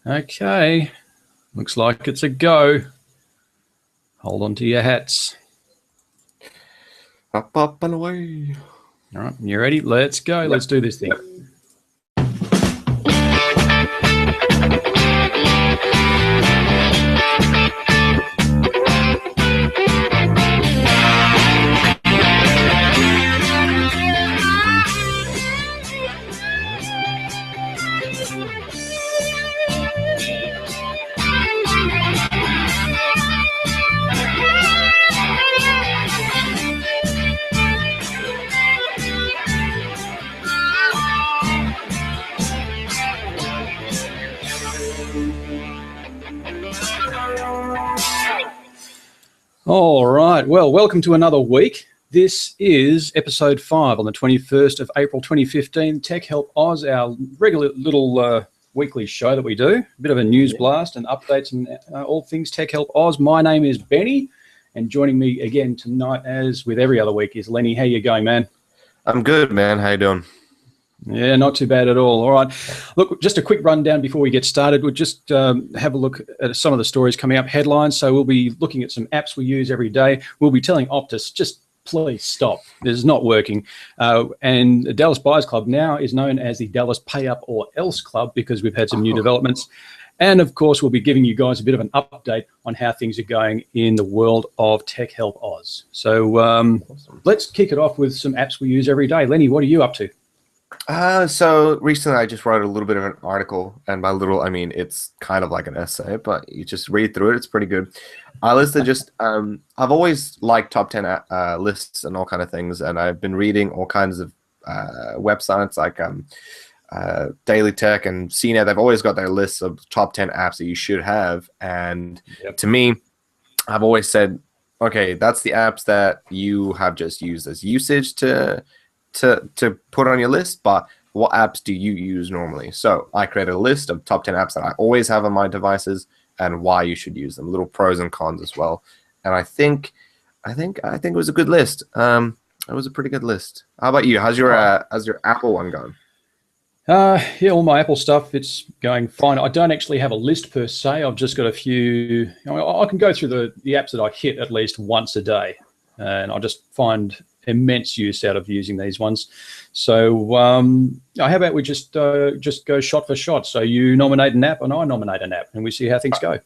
Okay, looks like it's a go. Hold on to your hats. Up and away. All right, you ready? Let's go. Yep. Let's do this thing. Yep. All right. Well, welcome to another week. This is episode 5 on the 21st of April 2015. Tech Help Oz, our regular little weekly show that we do. A bit of a news blast and updates and all things Tech Help Oz. My name is Benny, and joining me again tonight, as with every other week, is Lenny. How you going, man? I'm good, man. How you doing? Yeah, not too bad at all. All right. Look, just a quick rundown before we get started. We'll just have a look at some of the stories coming up, headlines. So we'll be looking at some apps we use every day. We'll be telling Optus, just please stop. This is not working. And the Dallas Buyers Club now is known as the Dallas Pay Up or Else Club because we've had some new developments. And, of course, we'll be giving you guys a bit of an update on how things are going in the world of Tech Help Oz. So let's kick it off with some apps we use every day. Lenny, what are you up to? So recently I just wrote a little bit of an article, and by little I mean it's kind of like an essay, but you just read through it. It's pretty good. I listed just I've always liked top 10 lists and all kind of things, and I've been reading all kinds of websites like Daily Tech and CNET. They've always got their lists of top 10 apps that you should have, and to me, I've always said, okay, that's the apps that you have just used as usage to put on your list, but what apps do you use normally? So I created a list of top 10 apps that I always have on my devices and why you should use them, little pros and cons as well. And I think it was a good list. It was a pretty good list. How about you? How's your Apple one going? Yeah, all my Apple stuff, it's going fine. I don't actually have a list per se. I've just got a few. I can go through the apps that I hit at least once a day, and I just find immense use out of using these ones. So how about we just go shot for shot? So you nominate an app and I nominate an app, and we see how things go.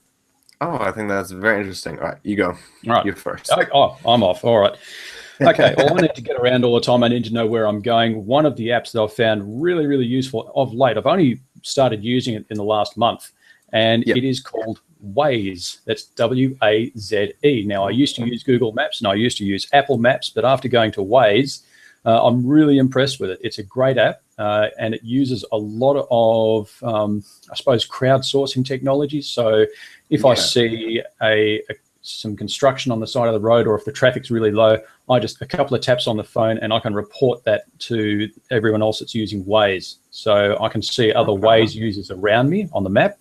Oh, I think that's very interesting. All right, you go. All right. You first. Oh, I'm off. All right. Okay, well, I need to get around all the time. I need to know where I'm going. One of the apps that I've found really, really useful of late, I've only started using it in the last month, and it is called Waze. That's W-A-Z-E. Now, I used to use Google Maps and I used to use Apple Maps, but after going to Waze, I'm really impressed with it. It's a great app, and it uses a lot of, I suppose, crowdsourcing technology. So if I see some construction on the side of the road, or if the traffic's really low, I just a couple of taps on the phone and I can report that to everyone else that's using Waze. So I can see other Waze users around me on the map,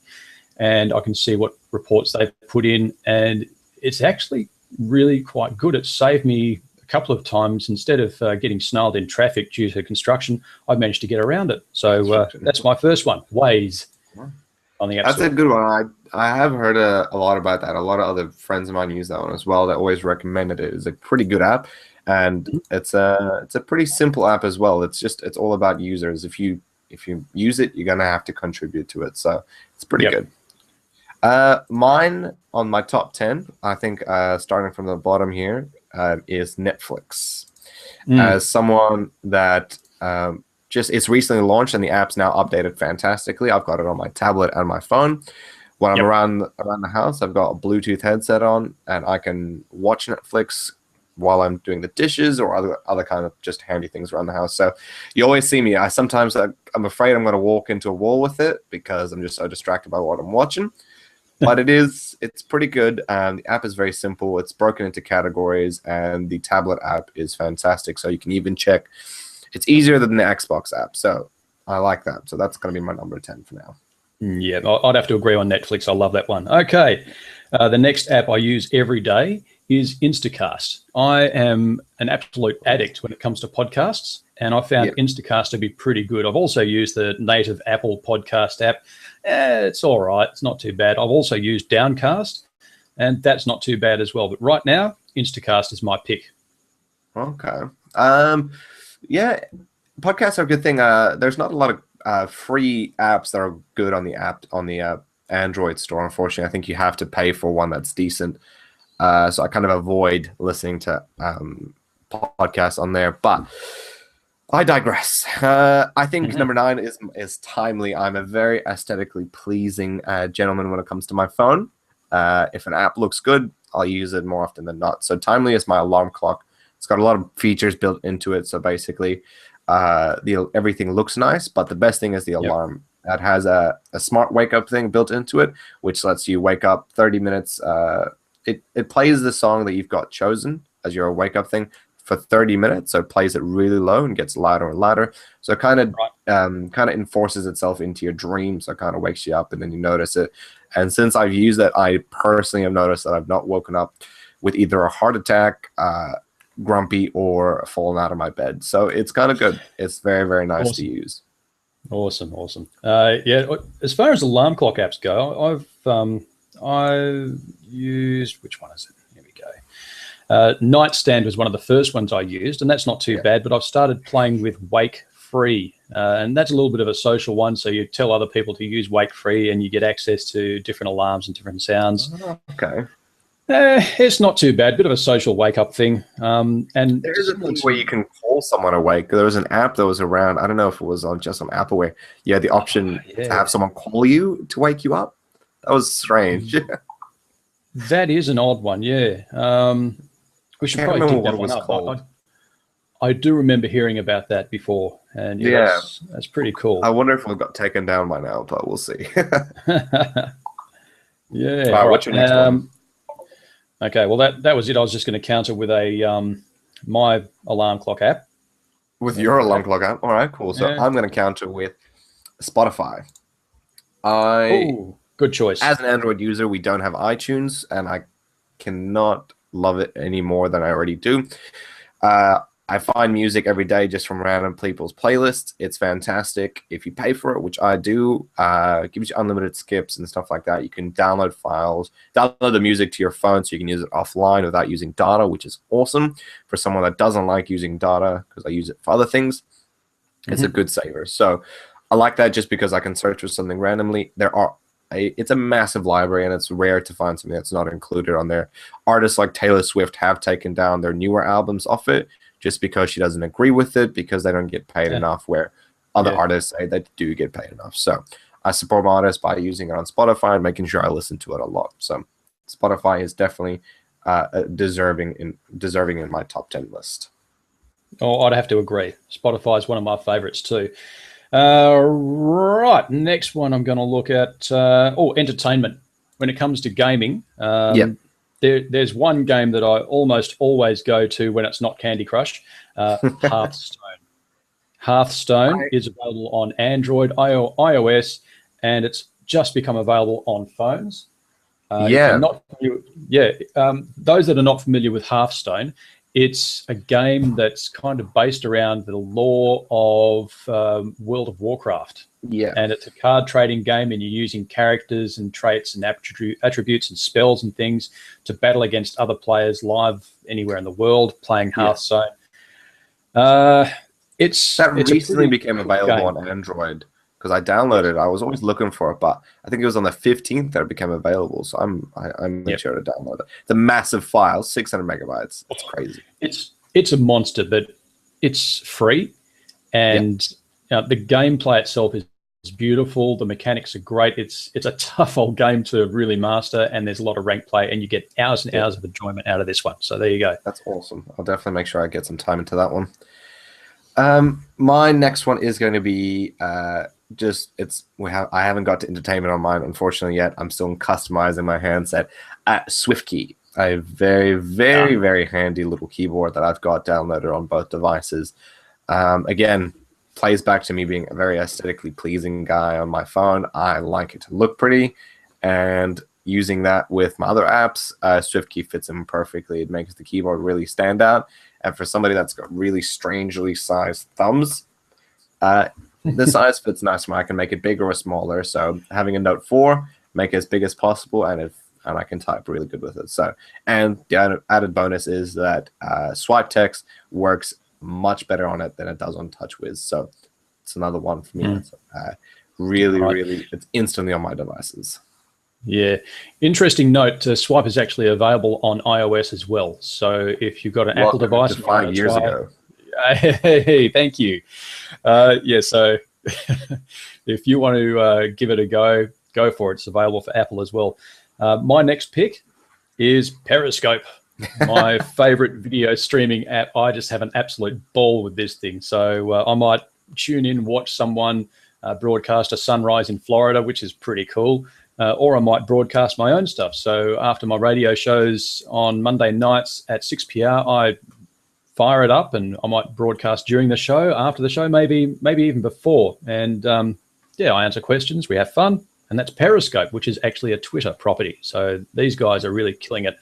and I can see what reports they've put in, and it's actually really quite good. It saved me a couple of times. Instead of getting snarled in traffic due to construction, I've managed to get around it. So that's my first one, Waze on the App Store. That's a good one. I have heard a lot about that. A lot of other friends of mine use that one as well. They always recommended it. It's a pretty good app, and it's a pretty simple app as well. It's all about users. If you use it, you're gonna have to contribute to it. So it's pretty good. Mine on my top 10, I think, starting from the bottom here, is Netflix. As someone that it's recently launched and the app's now updated fantastically. I've got it on my tablet and my phone. When I'm around the house, I've got a Bluetooth headset on, and I can watch Netflix while I'm doing the dishes or other kind of just handy things around the house. So you always see me. I'm afraid I'm going to walk into a wall with it because I'm just so distracted by what I'm watching. But it's pretty good. The app is very simple. It's broken into categories, and the tablet app is fantastic. So you can even check. It's easier than the Xbox app. So I like that. So that's going to be my number 10 for now. Yeah, I'd have to agree on Netflix. I love that one. Okay, the next app I use every day is Instacast. I am an absolute addict when it comes to podcasts, and I found Instacast to be pretty good. I've also used the native Apple podcast app. It's all right. It's not too bad. I've also used Downcast, and that's not too bad as well. But right now, Instacast is my pick. Okay. Yeah, podcasts are a good thing. There's not a lot of free apps that are good on the Android store. Unfortunately, I think you have to pay for one that's decent. So I kind of avoid listening to podcasts on there. But I digress. I think number 9 is timely. I'm a very aesthetically pleasing gentleman when it comes to my phone. If an app looks good, I'll use it more often than not. So timely is my alarm clock. It's got a lot of features built into it. So basically, everything looks nice, but the best thing is the alarm. That has a smart wake up thing built into it, which lets you wake up 30 minutes. It plays the song that you've got chosen as your wake up thing for 30 minutes. So it plays it really low and gets louder and louder. So it kind of enforces itself into your dream. So it kind of wakes you up and then you notice it. And since I've used it, I personally have noticed that I've not woken up with either a heart attack, grumpy, or fallen out of my bed. So it's kind of good. It's very, very nice to use. Awesome. Yeah, as far as alarm clock apps go, I've used, which one is it? Here we go. Nightstand was one of the first ones I used, and that's not too bad, but I've started playing with Wake Free, and that's a little bit of a social one. So you tell other people to use Wake Free and you get access to different alarms and different sounds. Okay. It's not too bad. Bit of a social wake-up thing. And there's a thing where you can call someone awake. There was an app that was around. I don't know if it was just on Apple where you had the option to have someone call you to wake you up. That was strange. That is an odd one, yeah. We should probably dig that one up. I do remember hearing about that before, and that's pretty cool. I wonder if it got taken down by now, but we'll see. Yeah. Right, what's your next one? Okay, well that was it. I was just going to counter with a my alarm clock app. With your alarm clock app? All right, cool. So I'm going to counter with Spotify. Good choice. As an Android user, we don't have iTunes, and I cannot love it any more than I already do. I find music every day just from random people's playlists. It's fantastic. If you pay for it, which I do, it gives you unlimited skips and stuff like that. You can download files, download the music to your phone so you can use it offline without using data, which is awesome for someone that doesn't like using data because I use it for other things. It's a good saver. So I like that just because I can search for something randomly. It's a massive library, and it's rare to find something that's not included on there. Artists like Taylor Swift have taken down their newer albums off it, just because she doesn't agree with it because they don't get paid enough, where other artists say they do get paid enough. So I support my artists by using it on Spotify and making sure I listen to it a lot. So Spotify is definitely deserving in my top 10 list. Oh, I'd have to agree. Spotify is one of my favorites too. Right, next one I'm going to look at, entertainment. When it comes to gaming, there's one game that I almost always go to when it's not Candy Crush, Hearthstone. Hearthstone is available on Android, iOS, and it's just become available on phones. Those that are not familiar with Hearthstone, it's a game that's kind of based around the lore of World of Warcraft. Yeah. And it's a card trading game, and you're using characters and traits and attributes and spells and things to battle against other players live anywhere in the world playing Hearthstone. It recently became available on Android because I downloaded it. I was always looking for it, but I think it was on the 15th that it became available. So I made sure to download it. It's a massive file, 600 megabytes. It's crazy. It's a monster, but it's free, and the gameplay itself is beautiful. The mechanics are great. It's a tough old game to really master, and there's a lot of rank play, and you get hours and hours of enjoyment out of this one. So there you go. That's awesome. I'll definitely make sure I get some time into that one. My next one is going to be I haven't got to entertainment on mine unfortunately yet. I'm still customizing my handset. SwiftKey, a very, very, very handy little keyboard that I've got downloaded on both devices. Again, plays back to me being a very aesthetically pleasing guy on my phone. I like it to look pretty, and using that with my other apps, SwiftKey fits in perfectly. It makes the keyboard really stand out. And for somebody that's got really strangely sized thumbs, the size fits nice for me. I can make it bigger or smaller. So having a Note 4, make it as big as possible, and I can type really good with it. So, and the added bonus is that swipe text works much better on it than it does on TouchWiz. So it's another one for me. That's really, it's instantly on my devices. Yeah. Interesting note, Swipe is actually available on iOS as well. So if you've got an Apple device, 5 years ago. Hey, thank you. Yeah, so if you want to give it a go for it. It's available for Apple as well. My next pick is Periscope, my favorite video streaming app. I just have an absolute ball with this thing. So I might tune in, watch someone broadcast a sunrise in Florida, which is pretty cool. Or I might broadcast my own stuff. So after my radio shows on Monday nights at 6 p.m, I fire it up, and I might broadcast during the show, after the show, maybe even before. And yeah, I answer questions, we have fun, and that's Periscope, which is actually a Twitter property. So these guys are really killing it.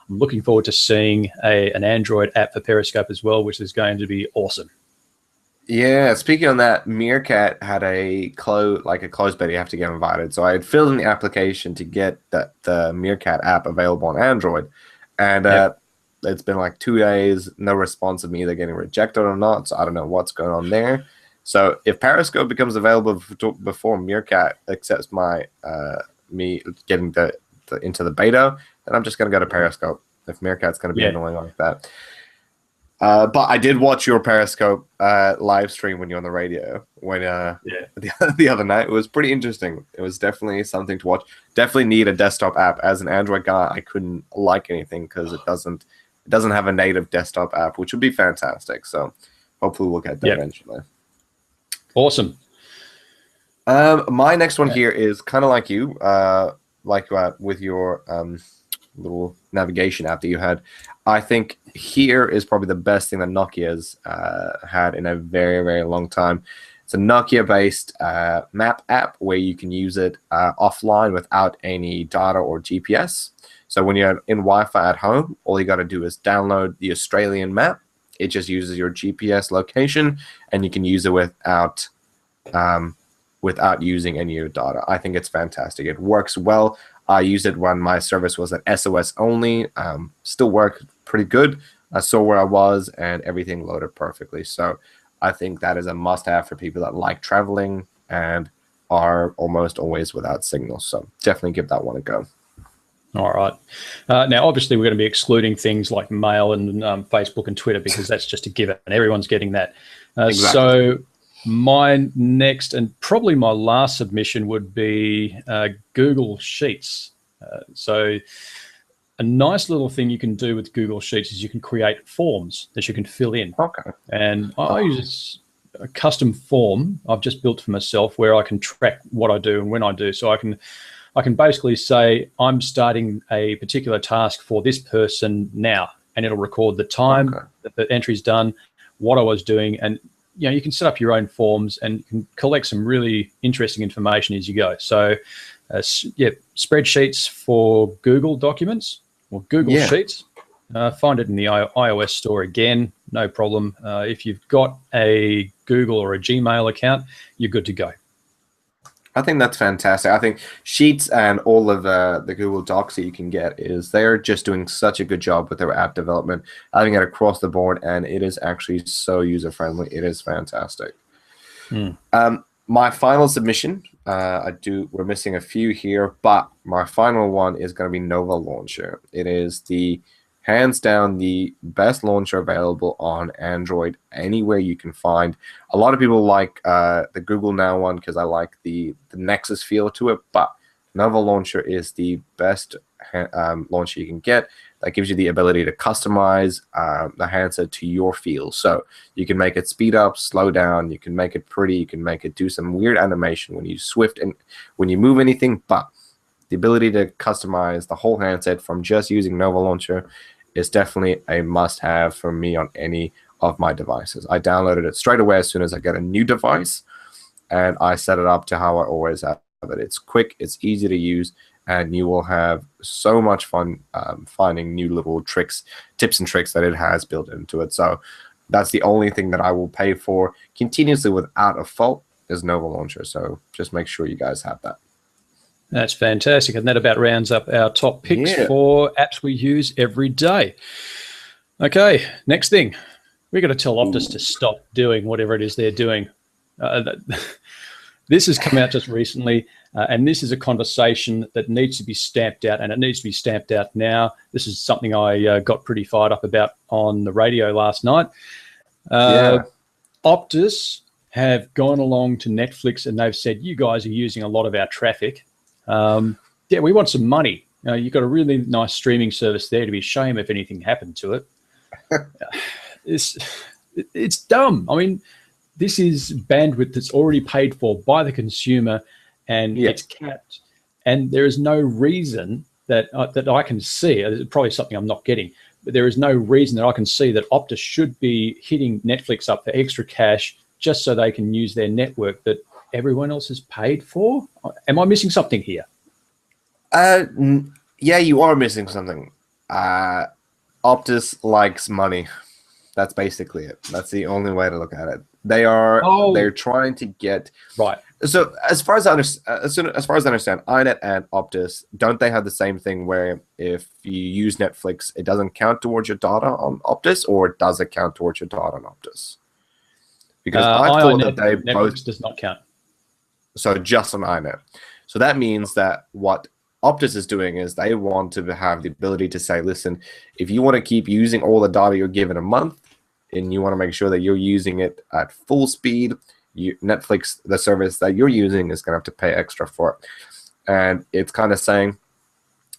I'm looking forward to seeing an Android app for Periscope as well, which is going to be awesome. Yeah, speaking on that, Meerkat had a closed beta. You have to get invited. So I had filled in the application to get the Meerkat app available on Android, and it's been like 2 days, no response of me either getting rejected or not. So I don't know what's going on there. So if Periscope becomes available before Meerkat accepts my me getting into the beta, then I'm just gonna go to Periscope. If Meerkat's gonna be annoying like that. But I did watch your Periscope live stream when you're on the radio the other night. It was pretty interesting. It was definitely something to watch. Definitely need a desktop app. As an Android guy, I couldn't like anything because it doesn't have a native desktop app, which would be fantastic. So hopefully we'll get there eventually. Awesome. My next one here is kind of like you, with your little navigation app that you had. I think here is probably the best thing that Nokia's had in a very, very long time. It's a Nokia-based map app where you can use it offline without any data or GPS. So when you're in Wi-Fi at home, all you got to do is download the Australian map. It just uses your GPS location, and you can use it without using any of your data. I think it's fantastic. It works well. I used it when my service was at SOS only. Still worked pretty good. I saw where I was, and everything loaded perfectly. So I think that is a must-have for people that like traveling and are almost always without signal. So definitely give that one a go. All right. Now, obviously, we're going to be excluding things like mail and Facebook and Twitter because that's just a given, and everyone's getting that. Exactly. So my next and probably my last submission would be Google Sheets. So a nice little thing you can do with Google Sheets is you can create forms that you can fill in. Okay. And I use a custom form I've just built for myself where I can track what I do and when I do. So I can basically say I'm starting a particular task for this person now, and it'll record the time that the entry's done, what I was doing, and you can set up your own forms and you can collect some really interesting information as you go. So, spreadsheets for Google Documents or Google Sheets. Find it in the iOS store again, no problem. If you've got a Google or a Gmail account, you're good to go. I think that's fantastic. I think Sheets and all of the Google Docs that you can get they're just doing such a good job with their app development, having it across the board, and it is actually so user-friendly. It is fantastic. My final submission, we're missing a few here, but my final one is going to be Nova Launcher. It is hands down the best launcher available on Android anywhere you can find. A lot of people like the Google Now one because I like the Nexus feel to it, but Nova Launcher is the best launcher you can get. That gives you the ability to customize the handset to your feel. So you can make it speed up, slow down, you can make it pretty, you can make it do some weird animation when you swift and when you move anything, but the ability to customize the whole handset from just using Nova Launcher is definitely a must-have for me on any of my devices. I downloaded it straight away as soon as I get a new device, and I set it up to how I always have it. It's quick, it's easy to use, and you will have so much fun finding new little tips and tricks that it has built into it. So that's the only thing that I will pay for continuously without a fault is Nova Launcher. So just make sure you guys have that. That's fantastic. And that about rounds up our top picks for apps we use every day. Okay, next thing. We've got to tell Optus to stop doing whatever it is they're doing. This has come out just recently, and this is a conversation that needs to be stamped out, and it needs to be stamped out now. This is something I got pretty fired up about on the radio last night. Optus have gone along to Netflix, and they've said, you guys are using a lot of our traffic. We want some money. You've got a really nice streaming service there. To be a shame if anything happened to it. It's dumb. I mean, this is bandwidth that's already paid for by the consumer, and it's capped. And there is no reason that I can see. It's probably something I'm not getting, but there is no reason that I can see that Optus should be hitting Netflix up for extra cash just so they can use their network that everyone else has paid for. Am I missing something here? Yeah, you are missing something. Optus likes money. That's basically it. That's the only way to look at it. They're trying to get right. So as far as I understand, iNet and Optus, don't they have the same thing where if you use Netflix, it doesn't count towards your data on Optus, or does it count towards your data on Optus? Because I thought that they Netflix does not count. So just on iNet. So that means that what Optus is doing is they want to have the ability to say, listen, if you want to keep using all the data you're given a month, and you want to make sure that you're using it at full speed, Netflix, the service that you're using, is going to have to pay extra for it. And it's kind of saying,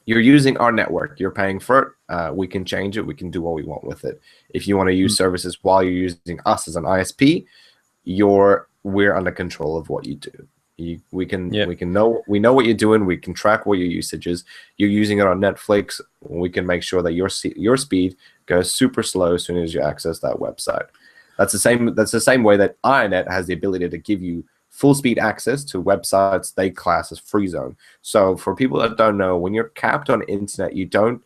you're using our network, you're paying for it, we can change it, we can do what we want with it. If you want to use services while you're using us as an ISP, we're under control of what you do. We know what you're doing. We can track what your usage is. You're using it on Netflix. We can make sure that your speed goes super slow as soon as you access that website. That's the same way that iNet has the ability to give you full speed access to websites they class as free zone. So for people that don't know, when you're capped on internet, you don't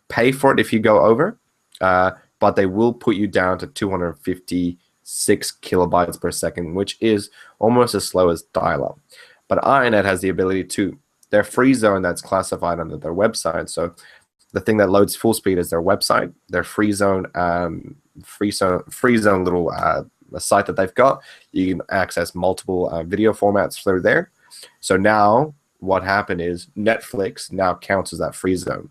pay for it if you go over, but they will put you down to 256 kilobytes per second, which is almost as slow as dial-up. But iNet has the ability to, their free zone that's classified under their website. So the thing that loads full speed is their website, their free zone little a site that they've got. You can access multiple video formats through there. So now what happened is Netflix now counts as that free zone.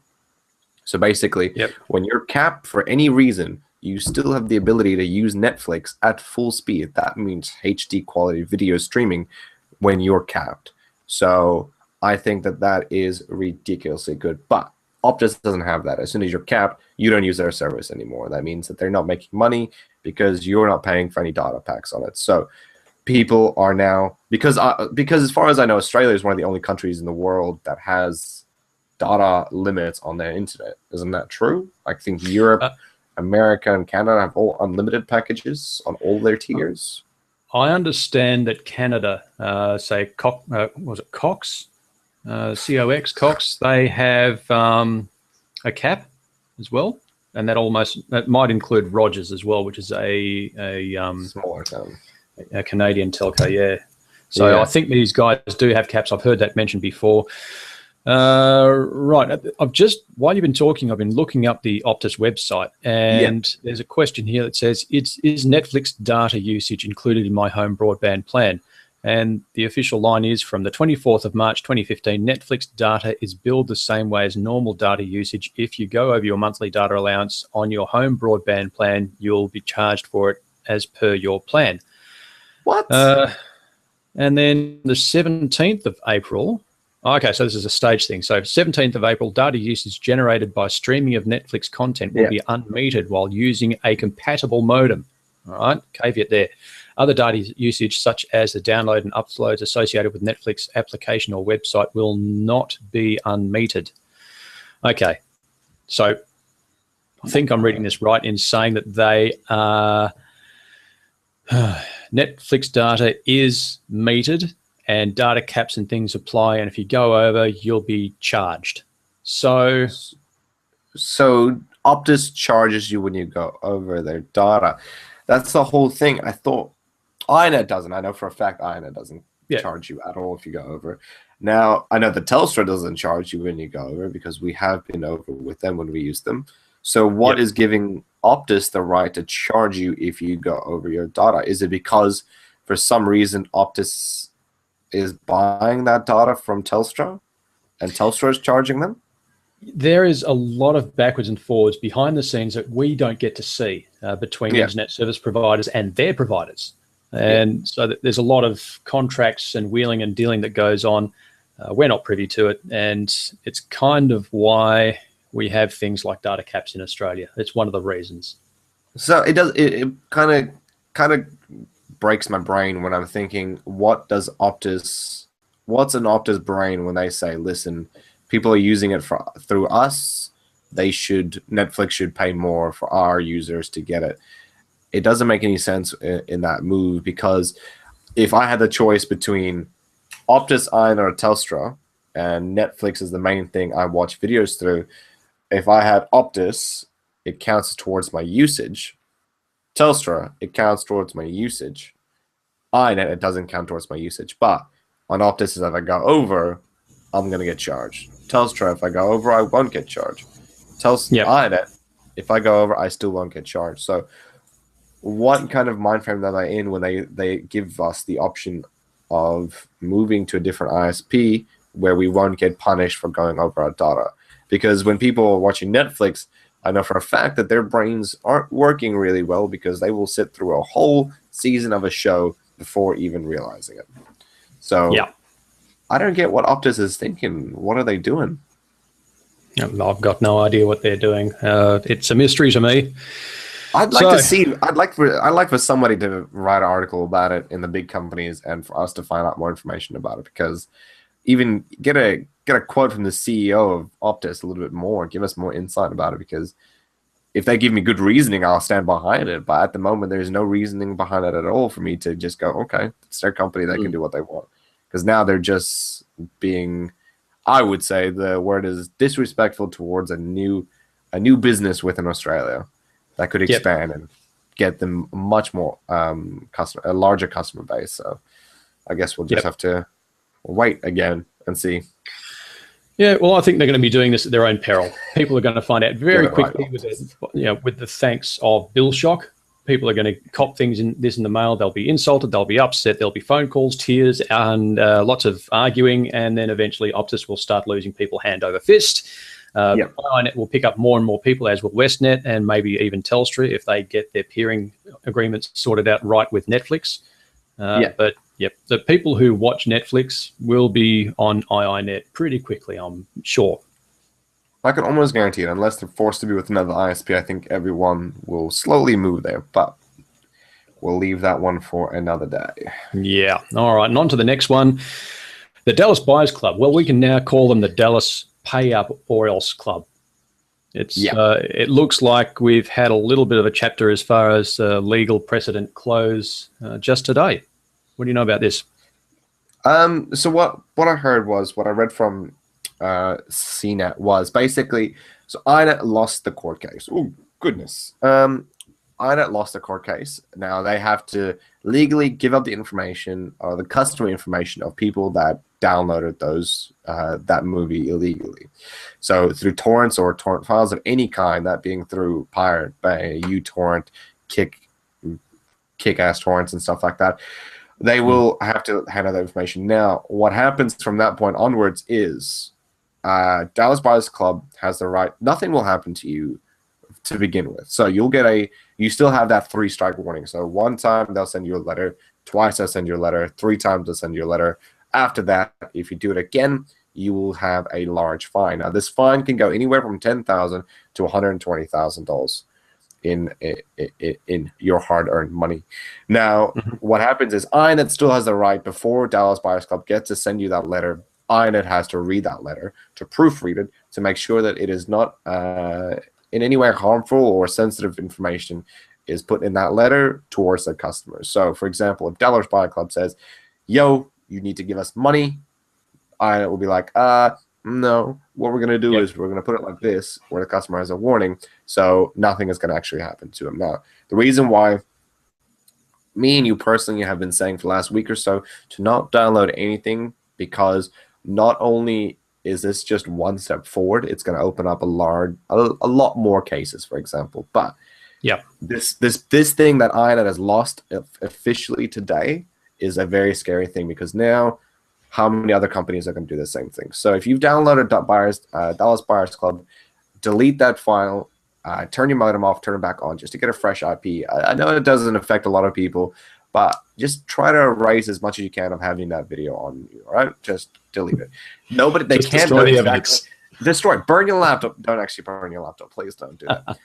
So basically, when you're capped for any reason, you still have the ability to use Netflix at full speed. That means HD quality video streaming when you're capped. So I think that is ridiculously good. But Optus doesn't have that. As soon as you're capped, you don't use their service anymore. That means that they're not making money because you're not paying for any data packs on it. So people are now, because as far as I know, Australia is one of the only countries in the world that has data limits on their internet. Isn't that true? I think Europe, America, and Canada have all unlimited packages on all their tiers. I understand that Canada, say, was it Cox? Cox, they have a cap as well, and that might include Rogers as well, which is a smaller town, a Canadian telco. So I think these guys do have caps. I've heard that mentioned before. Right, while you've been talking, I've been looking up the Optus website, and there's a question here that says, is Netflix data usage included in my home broadband plan? And the official line is, from the 24th of March 2015, Netflix data is billed the same way as normal data usage. If you go over your monthly data allowance on your home broadband plan, you'll be charged for it as per your plan. What? And then the 17th of April, okay, so this is a stage thing. So 17th of April, data usage generated by streaming of Netflix content will be unmetered while using a compatible modem. All right, caveat there. Other data usage, such as the download and uploads associated with Netflix application or website, will not be unmetered. Okay, so I think I'm reading this right in saying that Netflix data is metered and data caps and things apply. And if you go over, you'll be charged. So Optus charges you when you go over their data. That's the whole thing. I thought iNet doesn't. I know for a fact iNet doesn't charge you at all if you go over. Now, I know that Telstra doesn't charge you when you go over because we have been over with them when we use them. So what is giving Optus the right to charge you if you go over your data? Is it because for some reason Optus is buying that data from Telstra and Telstra is charging them? There is a lot of backwards and forwards behind the scenes that we don't get to see between internet service providers and their providers. And so there's a lot of contracts and wheeling and dealing that goes on. We're not privy to it. And it's kind of why we have things like data caps in Australia. It's one of the reasons. So it kind of breaks my brain when I'm thinking, what's an Optus brain when they say, listen, people are using it through us, Netflix should pay more for our users to get it. It doesn't make any sense in that move, because if I had the choice between Optus, iNet, or Telstra, and Netflix is the main thing I watch videos through, if I had Optus, it counts towards my usage. Telstra, it counts towards my usage. iNet, it doesn't count towards my usage. But on Optus, if I go over, I'm going to get charged. Telstra, if I go over, I won't get charged. iNet, if I go over, I still won't get charged. So what kind of mind frame are they in when they give us the option of moving to a different ISP where we won't get punished for going over our data? Because when people are watching Netflix, I know for a fact that their brains aren't working really well because they will sit through a whole season of a show before even realizing it. So I don't get what Optus is thinking. What are they doing? I've got no idea what they're doing. It's a mystery to me. I'd like for somebody to write an article about it in the big companies and for us to find out more information about it, because even get a quote from the CEO of Optus a little bit more, give us more insight about it, because if they give me good reasoning, I'll stand behind it. But at the moment, there's no reasoning behind it at all for me to just go, okay, it's their company, they can do what they want. Because now they're just being, I would say the word is disrespectful towards a new business within Australia that could expand and get them much more a larger customer base. So I guess we'll just have to wait again and see. Yeah, well, I think they're going to be doing this at their own peril. People are going to find out very quickly with the thanks of bill shock. People are going to cop things in the mail. They'll be insulted. They'll be upset. There'll be phone calls, tears, and lots of arguing. And then eventually Optus will start losing people hand over fist. iNet will pick up more and more people, as will Westnet and maybe even Telstra if they get their peering agreements sorted out right with Netflix. But the people who watch Netflix will be on iNet pretty quickly, I'm sure. I can almost guarantee it, unless they're forced to be with another ISP. I think everyone will slowly move there, but we'll leave that one for another day. Yeah. All right. And on to the next one. The Dallas Buyers Club. Well, we can now call them the Dallas Pay Up or Else Club. It looks like we've had a little bit of a chapter as far as legal precedent close just today. What do you know about this? So what I heard was, what I read from CNET was basically, so iNet lost the court case. Oh, goodness. iNet lost the court case. Now they have to legally give up the information or the customer information of people that downloaded that movie illegally. So through torrents or torrent files of any kind, that being through Pirate Bay, uTorrent, Kick-Ass Torrents and stuff like that, they will have to hand out that information. Now, what happens from that point onwards is Dallas Buyers Club has the right. Nothing will happen to you to begin with. So you still have that 3-strike warning. So one time they'll send you a letter, twice they'll send you a letter, 3 times they'll send you a letter. After that, if you do it again, you will have a large fine. Now, this fine can go anywhere from $10,000 to $120,000 in your hard-earned money. Now, what happens is iNet still has the right, before Dallas Buyers Club gets to send you that letter, iNet has to read that letter, to proofread it, to make sure that it is not in any way harmful or sensitive information is put in that letter towards the customers. So, for example, if Dallas Buyers Club says, yo, you need to give us money. I will be like, no, what we're going to do is we're going to put it like this, where the customer has a warning, so nothing is going to actually happen to him. Now, the reason why me and you personally have been saying for the last week or so to not download anything, because not only is this just one step forward, it's going to open up a lot more cases, for example. But this thing that INET has lost officially today is a very scary thing, because now how many other companies are going to do the same thing? So if you've downloaded Dallas Buyers Club, delete that file, turn your modem off, turn it back on, just to get a fresh IP. I know it doesn't affect a lot of people, but just try to erase as much as you can of having that video on you. All right, just delete it. Nobody, they just can't destroy the evidence. Destroy, burn your laptop. Don't actually burn your laptop, please. Don't do that.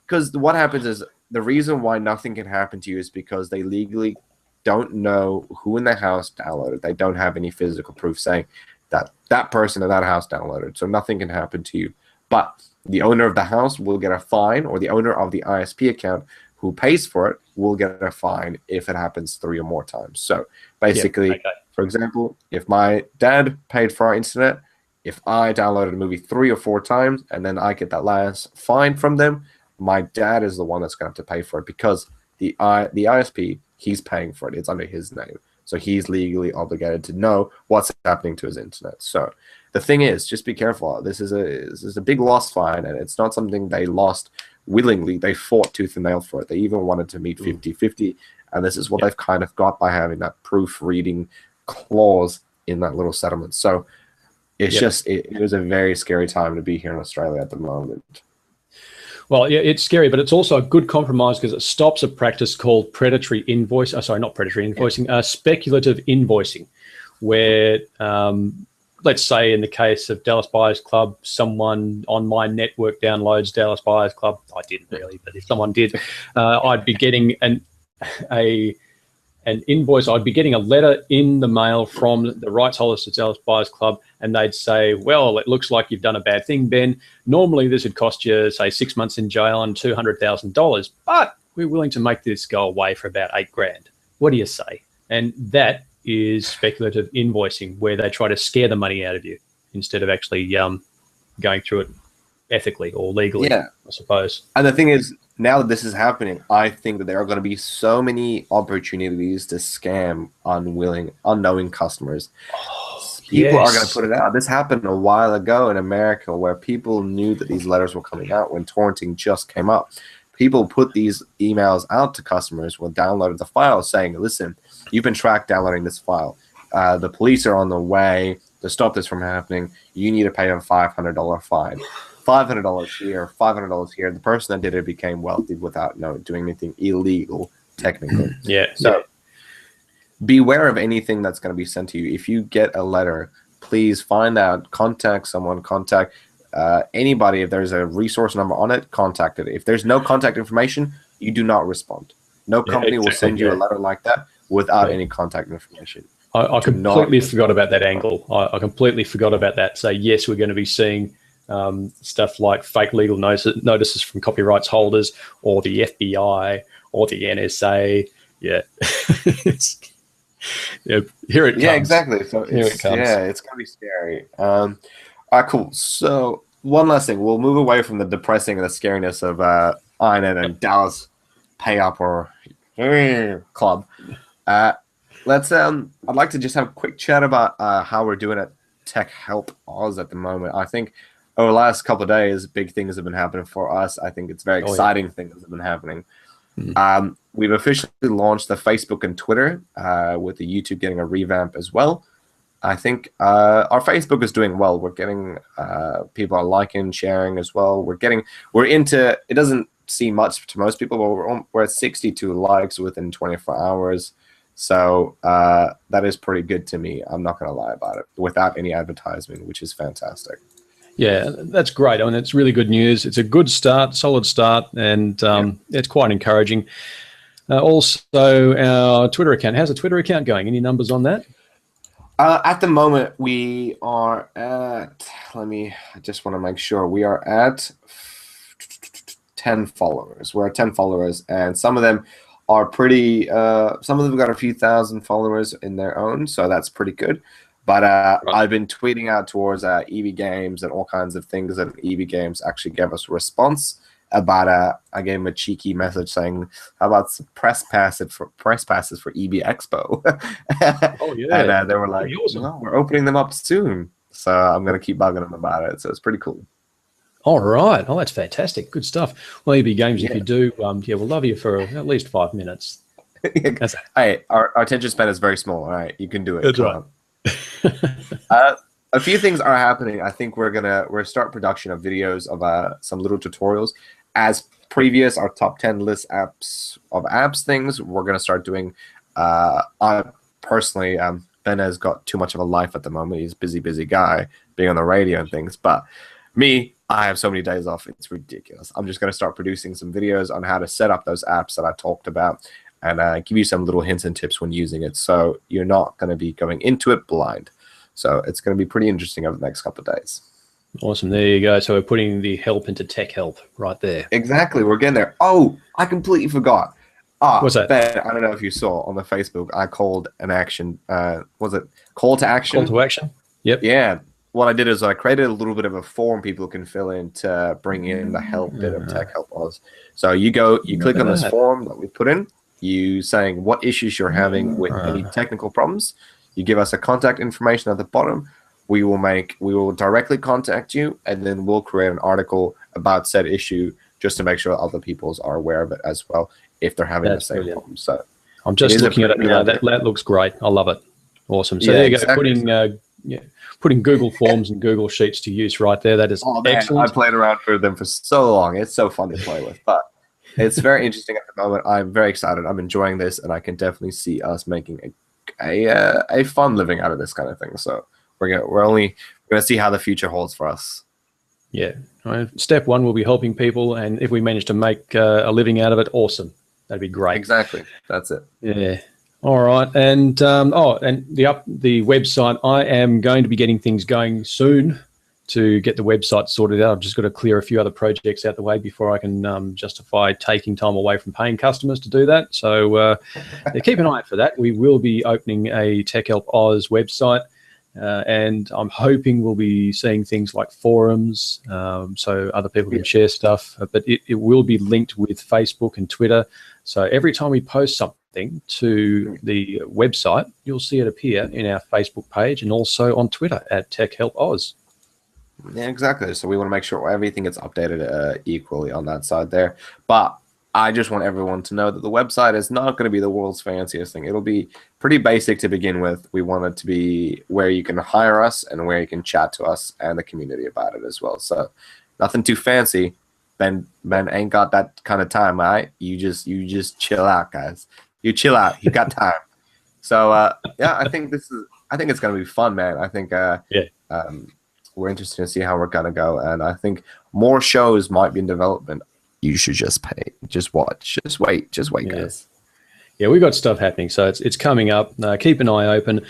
Because what happens is, the reason why nothing can happen to you is because they legally don't know who in the house downloaded. They don't have any physical proof saying that that person in that house downloaded, so nothing can happen to you. But the owner of the house will get a fine, or the owner of the ISP account who pays for it will get a fine if it happens 3 or more times. So basically, for example, if my dad paid for our internet, if I downloaded a movie 3 or 4 times and then I get that last fine from them, my dad is the one that's going to have to pay for it, because the ISP, he's paying for it. It's under his name. So he's legally obligated to know what's happening to his internet. So the thing is, just be careful. This is a big loss fine, and it's not something they lost willingly. They fought tooth and nail for it. They even wanted to meet 50-50, and this is what they've kind of got by having that proofreading clause in that little settlement. So it's just, it is a very scary time to be here in Australia at the moment. Well, yeah, it's scary, but it's also a good compromise, because it stops a practice called predatory invoice. Sorry, not predatory invoicing, speculative invoicing, where, let's say in the case of Dallas Buyers Club, someone on my network downloads Dallas Buyers Club. I didn't really, but if someone did, I'd be getting an invoice. I'd be getting a letter in the mail from the rights holders to Dallas Buyers Club, and they'd say, well, it looks like you've done a bad thing, Ben. Normally this would cost you, say, 6 months in jail and $200,000, but we're willing to make this go away for about $8,000. What do you say? And that is speculative invoicing, where they try to scare the money out of you instead of actually going through it ethically or legally, I suppose. And the thing is, now that this is happening, I think that there are going to be so many opportunities to scam unknowing customers. People are going to put it out. This happened a while ago in America, where people knew that these letters were coming out when torrenting just came up. People put these emails out to customers when downloaded the file, saying, listen, you've been tracked downloading this file. The police are on the way to stop this from happening. You need to pay a $500 fine. $500 here, $500 here. The person that did it became wealthy without doing anything illegal, technically. So beware of anything that's going to be sent to you. If you get a letter, please find out, contact someone, contact anybody. If there's a resource number on it, contact it. If there's no contact information, you do not respond. No company will send you a letter like that without any contact information. I completely forgot about that angle. I completely forgot about that. So yes, we're going to be seeing stuff like fake legal notices from copyrights holders, or the FBI, or the NSA. Here it comes. Yeah, exactly. So here it comes. Yeah, it's going to be scary. All right, cool. So one last thing. We'll move away from the depressing and the scariness of INET and Dallas Pay Up or Club. Let's. I'd like to just have a quick chat about how we're doing at Tech Help Oz at the moment. I think over the last couple of days, big things have been happening for us. I think it's very exciting things have been happening. We've officially launched the Facebook and Twitter, with the YouTube getting a revamp as well. I think our Facebook is doing well. We're getting people are liking, sharing as well. We're into. It doesn't seem much to most people, but we're at 62 likes within 24 hours. So that is pretty good to me. I'm not going to lie about it, without any advertising, which is fantastic. Yeah, that's great. I mean, it's really good news. It's a good start, solid start, and it's quite encouraging. Also, our Twitter account. How's the Twitter account going? Any numbers on that? At the moment, we are at, I just want to make sure, we are at 10 followers. We're at 10 followers, and some of them are pretty. Some of them have got a few thousand followers in their own, so that's pretty good. But I've been tweeting out towards EV Games and all kinds of things, and EV Games actually gave us a response about. I gave them a cheeky message saying, "How about some press passes for EV Expo?" Oh yeah, and they were like, awesome. "No, we're opening them up soon." So I'm gonna keep bugging them about it. So it's pretty cool. All right. Oh, that's fantastic. Good stuff. Well, EB Games, if you do, we'll love you for at least 5 minutes. Hey, our attention span is very small. All right, you can do it. That's right. A few things are happening. I think we're start production of videos of some little tutorials. As previous, our top 10 list apps things, we're gonna start doing. I personally, Ben has got too much of a life at the moment. He's a busy guy, being on the radio and things. But me, I have so many days off. It's ridiculous. I'm just gonna start producing some videos on how to set up those apps that I talked about, and give you some little hints and tips when using it, so you're not going to be going into it blind. So it's going to be pretty interesting over the next couple of days. Awesome. There you go. So we're putting the help into tech help right there. Exactly. We're getting there. Oh, I completely forgot. What's that? Ben, I don't know if you saw on the Facebook, I called an action. Was it call to action? Call to action? Yep. Yeah. What I did is I created a little bit of a form people can fill in to bring in the help bit of Tech Help Oz. So you click on this form that we put in, you saying what issues you're having with any technical problems. You give us a contact information at the bottom. We will directly contact you, and then we'll create an article about said issue just to make sure other people are aware of it as well if they're having the same problem. So I'm just looking at it now. That looks great. I love it. Awesome. So there you go. Exactly. Putting Google Forms and Google Sheets to use right there. That is excellent. I played around with them for so long. It's so fun to play with, but it's very interesting at the moment. I'm very excited. I'm enjoying this, and I can definitely see us making a fun living out of this kind of thing. So we're going to see how the future holds for us. Yeah. Step one will be helping people, and if we manage to make a living out of it, awesome. That'd be great. Exactly. That's it. Yeah. All right. And and the website, I am going to be getting things going soon to get the website sorted out. I've just got to clear a few other projects out the way before I can justify taking time away from paying customers to do that. So keep an eye out for that. We will be opening a Tech Help Oz website, and I'm hoping we'll be seeing things like forums, so other people can share stuff. But it will be linked with Facebook and Twitter. So every time we post something to the website, you'll see it appear in our Facebook page and also on Twitter at Tech Help Oz. Yeah, exactly. So we want to make sure everything gets updated equally on that side there. But I just want everyone to know that the website is not going to be the world's fanciest thing. It'll be pretty basic to begin with. We want it to be where you can hire us and where you can chat to us and the community about it as well. So nothing too fancy. Ben ain't got that kind of time, all right? You just chill out, guys. You chill out. You got time. So I think it's going to be fun, man. I think we're interested to see how we're gonna go, and I think more shows might be in development. You should just watch, just wait, guys. Yeah, we got stuff happening, so it's coming up. Keep an eye open.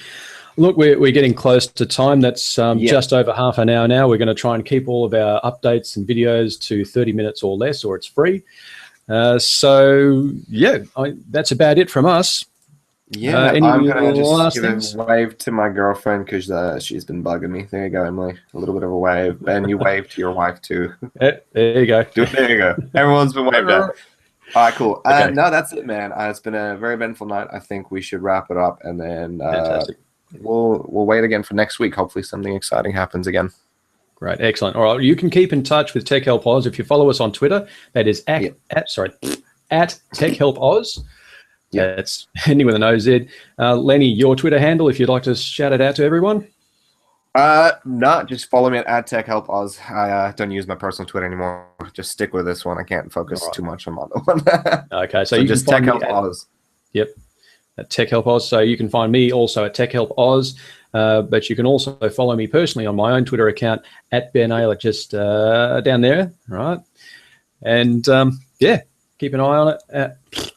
Look, we're getting close to time. That's just over half an hour now. We're going to try and keep all of our updates and videos to 30 minutes or less, or it's free. So that's about it from us. Yeah, I'm gonna just give a wave to my girlfriend because she's been bugging me. There you go, Emily. A little bit of a wave. Ben, you wave to your wife too. There you go. There you go. Everyone's been waved at. All right, cool. Okay. No, that's it, man. It's been a very eventful night. I think we should wrap it up, and then we'll wait again for next week. Hopefully, something exciting happens again. Great, excellent. All right, you can keep in touch with Tech Help Oz if you follow us on Twitter. That is at Tech Help Oz. Yeah, it's ending with an OZ. Lenny, your Twitter handle, if you'd like to shout it out to everyone. No, just follow me at Tech Help Oz. I don't use my personal Twitter anymore. Just stick with this one. I can't focus too much on my other one. Okay, so you just Tech Help Oz. Yep, at Tech Help Oz. So you can find me also at Tech Help Oz, but you can also follow me personally on my own Twitter account at Ben Ayler, just down there, right? And keep an eye on it.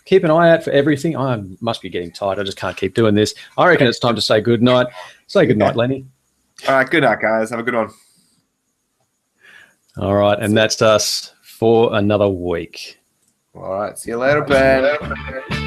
Keep an eye out for everything. I must be getting tired. I just can't keep doing this. I reckon it's time to say good night. Say good night, Lenny. All right, good night, guys. Have a good one. All right, and that's us for another week. All right, see you later, Ben.